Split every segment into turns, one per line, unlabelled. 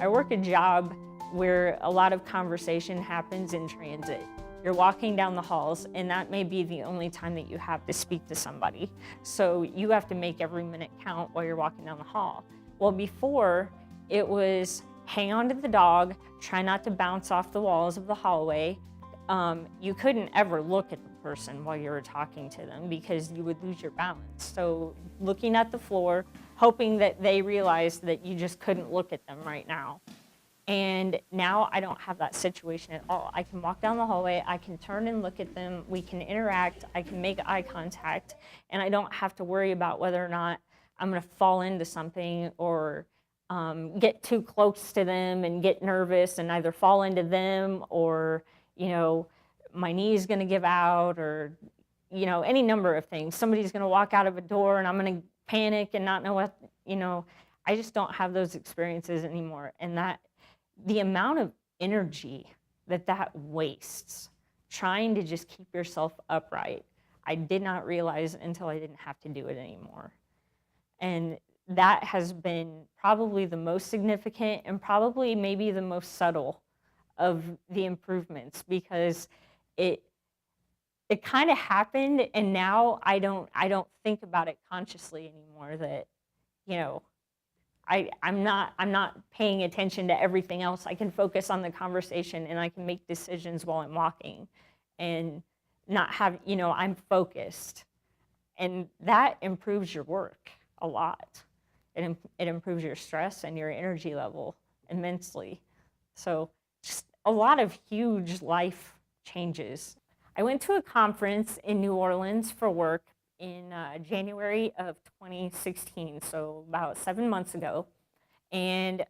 I work a job where a lot of conversation happens in transit. You're walking down the halls, and that may be the only time that you have to speak to somebody. So you have to make every minute count while you're walking down the hall. Well, before, it was hang on to the dog, try not to bounce off the walls of the hallway. You couldn't ever look at the person while you were talking to them because you would lose your balance. So looking at the floor, hoping that they realized that you just couldn't look at them right now. And now I don't have that situation at all. I can walk down the hallway, I can turn and look at them, we can interact, I can make eye contact, and I don't have to worry about whether or not I'm gonna fall into something or get too close to them and get nervous and either fall into them or, you know, my knee's gonna give out or, you know, any number of things. Somebody's gonna walk out of a door and I'm gonna panic and not know what, you know, I just don't have those experiences anymore. And that, the amount of energy that wastes trying to just keep yourself upright, I did not realize until I didn't have to do it anymore. And that has been probably the most significant and probably maybe the most subtle of the improvements, because it kind of happened, and now I don't think about it consciously anymore, that, you know, I'm not paying attention to everything else. I can focus on the conversation and I can make decisions while I'm walking and not have, you know, I'm focused. And that improves your work a lot. It improves your stress and your energy level immensely. So just a lot of huge life changes. I went to a conference in New Orleans for work in January of 2016, so about 7 months ago. And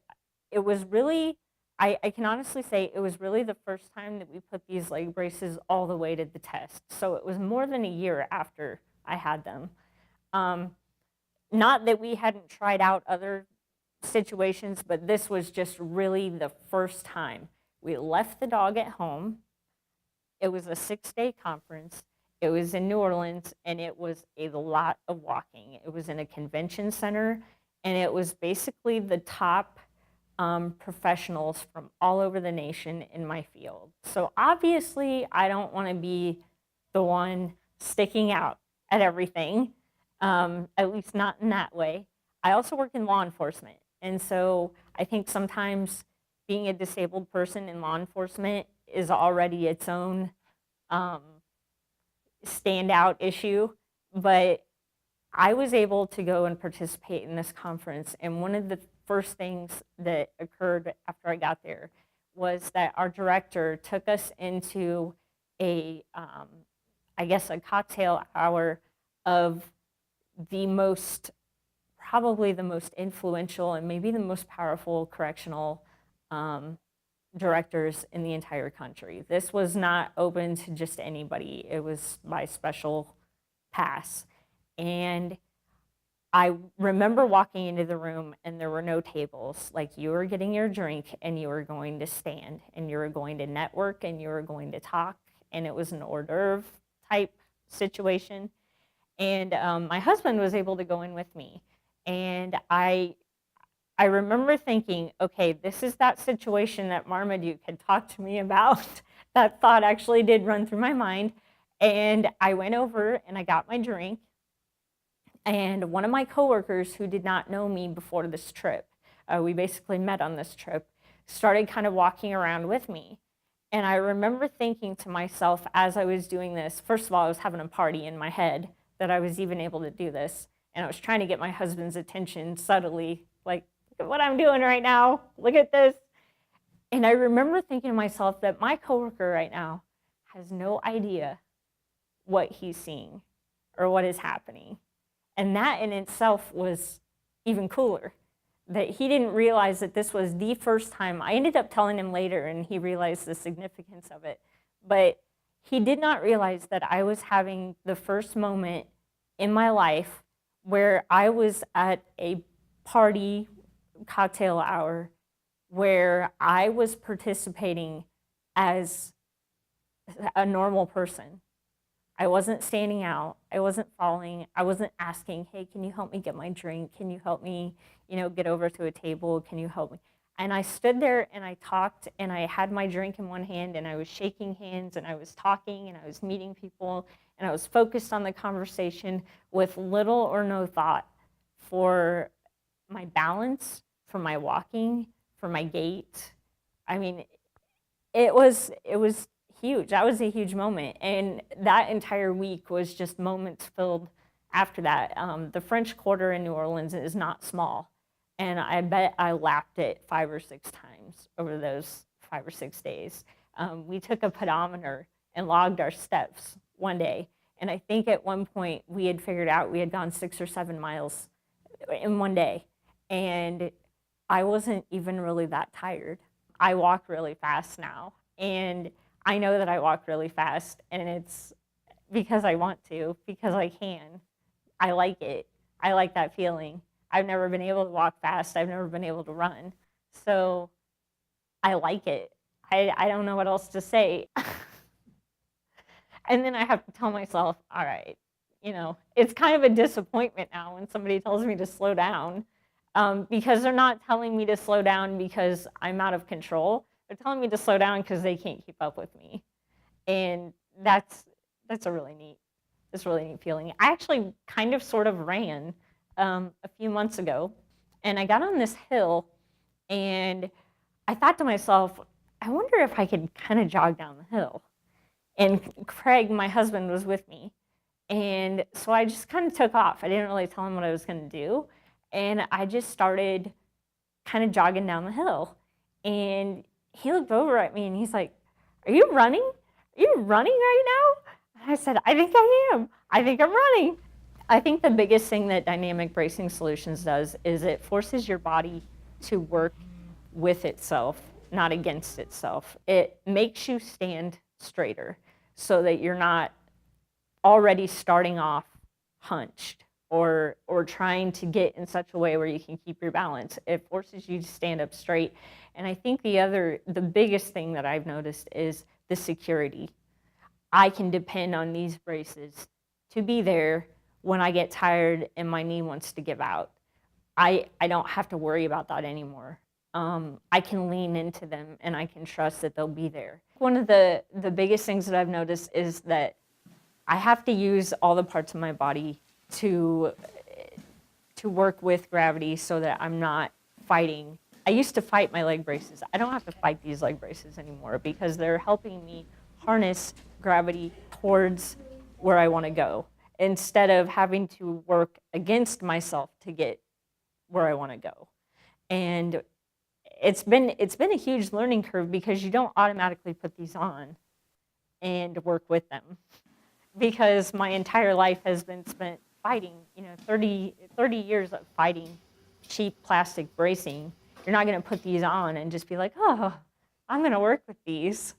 it was really, I can honestly say it was really the first time that we put these leg braces all the way to the test. So it was more than a year after I had them. Not that we hadn't tried out other situations, but this was just really the first time. We left the dog at home. It was a 6-day conference. It was in New Orleans, and it was a lot of walking. It was in a convention center, and it was basically the top professionals from all over the nation in my field. So obviously, I don't want to be the one sticking out at everything, at least not in that way. I also work in law enforcement, and so I think sometimes being a disabled person in law enforcement is already its own standout issue, but I was able to go and participate in this conference, and one of the first things that occurred after I got there was that our director took us into a, I guess, a cocktail hour of the most, probably the most influential and maybe the most powerful correctional directors in the entire country. This was not open to just anybody. It was by special pass. And I remember walking into the room and there were no tables. Like, you were getting your drink and you were going to stand and you were going to network and you were going to talk, and it was an hors d'oeuvre type situation. And my husband was able to go in with me. And I remember thinking, okay, this is that situation that Marmaduke had talked to me about. That thought actually did run through my mind. And I went over and I got my drink. And one of my coworkers who did not know me before this trip, we basically met on this trip, started kind of walking around with me. And I remember thinking to myself as I was doing this, first of all, I was having a party in my head that I was even able to do this. And I was trying to get my husband's attention subtly, like, look at what I'm doing right now, look at this. And I remember thinking to myself that my coworker right now has no idea what he's seeing or what is happening. And that in itself was even cooler, that he didn't realize that this was the first time. I ended up telling him later, and he realized the significance of it. But he did not realize that I was having the first moment in my life where I was at a party, cocktail hour, where I was participating as a normal person. I wasn't standing out. I wasn't falling. I wasn't asking, hey, can you help me get my drink? Can you help me, you know, get over to a table? Can you help me? And I stood there and I talked and I had my drink in one hand and I was shaking hands and I was talking and I was meeting people and I was focused on the conversation with little or no thought for my balance, for my walking, for my gait. I mean, it was huge. That was a huge moment. And that entire week was just moments filled after that. The French Quarter in New Orleans is not small. And I bet I lapped it 5 or 6 times over those 5 or 6 days. We took a pedometer and logged our steps one day. And I think at one point we had figured out we had gone 6 or 7 miles in one day. And I wasn't even really that tired. I walk really fast now. And I know that I walk really fast. And it's because I want to, because I can. I like it. I like that feeling. I've never been able to walk fast. I've never been able to run. So I like it. I don't know what else to say. And then I have to tell myself, all right, it's kind of a disappointment now when somebody tells me to slow down, because they're not telling me to slow down because I'm out of control. They're telling me to slow down because they can't keep up with me. And that's a really neat feeling. I actually kind of sort of ran a few months ago, and I got on this hill, and I thought to myself, I wonder if I could kind of jog down the hill. And Craig, my husband, was with me. And so I just kind of took off. I didn't really tell him what I was going to do. And I just started kind of jogging down the hill. And he looked over at me and he's like, "Are you running? Are you running right now?" And I said, "I think I am. I think I'm running." I think the biggest thing that Dynamic Bracing Solutions does is it forces your body to work with itself, not against itself. It makes you stand straighter so that you're not already starting off hunched or trying to get in such a way where you can keep your balance. It forces you to stand up straight. And I think the biggest thing that I've noticed is the security. I can depend on these braces to be there when I get tired and my knee wants to give out. I don't have to worry about that anymore. I can lean into them and I can trust that they'll be there. One of the biggest things that I've noticed is that I have to use all the parts of my body to work with gravity so that I'm not fighting. I used to fight my leg braces. I don't have to fight these leg braces anymore because they're helping me harness gravity towards where I want to go instead of having to work against myself to get where I want to go. And it's been a huge learning curve because you don't automatically put these on and work with them, because my entire life has been spent fighting, 30 years of fighting cheap plastic bracing. You're not going to put these on and just be like, "Oh, I'm going to work with these."